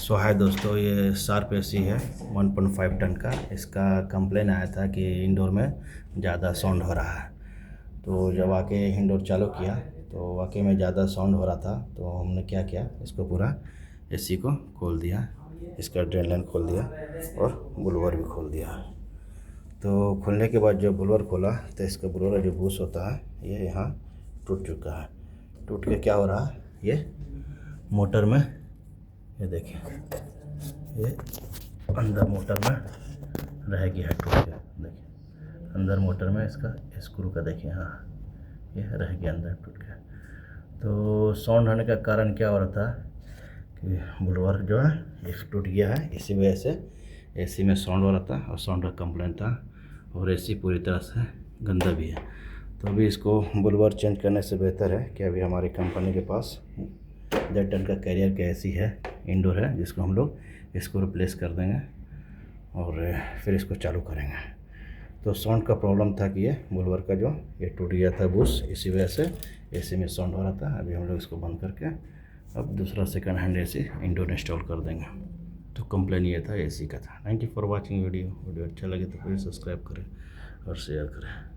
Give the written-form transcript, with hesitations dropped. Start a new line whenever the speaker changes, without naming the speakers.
सो हाय दोस्तों, ये sharp AC है 1.5 टन का। इसका कंप्लेन आया था कि इंडोर में ज़्यादा साउंड हो रहा है। तो जब आके इंडोर चालू किया तो वाकई में ज़्यादा साउंड हो रहा था। तो हमने क्या किया, इसको पूरा एसी को खोल दिया, इसका ड्रेन लाइन खोल दिया और ब्लोअर भी खोल दिया। तो खोलने के बाद जब ब्लोअर खोला तो इसका ब्लोअर जो बूस्ट होता है ये यहाँ टूट चुका है। टूट के क्या हो रहा है, ये मोटर में, ये देखिए, ये अंदर मोटर में रह गया है टूट के। देखिए अंदर मोटर में इसका स्क्रू का देखिए, हाँ ये रह गया अंदर टूट के। तो साउंड होने का कारण क्या हो रहा था कि ब्लोअर जो है ये टूट गया है, इसी वजह से एसी में साउंड हो रहा था और साउंड का कंप्लेंट था। और एसी पूरी तरह से गंदा भी है। तो अभी इसको ब्लोअर चेंज करने से बेहतर है कि अभी हमारी कंपनी के पास 1.5 टन का कैरियर का एसी है, इंडोर है, जिसको हम लोग इसको रिप्लेस कर देंगे और फिर इसको चालू करेंगे। तो साउंड का प्रॉब्लम था कि ये ब्लोअर का जो ये टूट गया था बूस्ट, इसी वजह से एसी में साउंड हो रहा था। अभी हम लोग इसको बंद करके अब दूसरा second hand AC indoor install कर देंगे। तो कंप्लेन ये था एसी का था। Thank you for watching video अच्छा लगे तो प्लीज़ सब्सक्राइब करें और शेयर करें।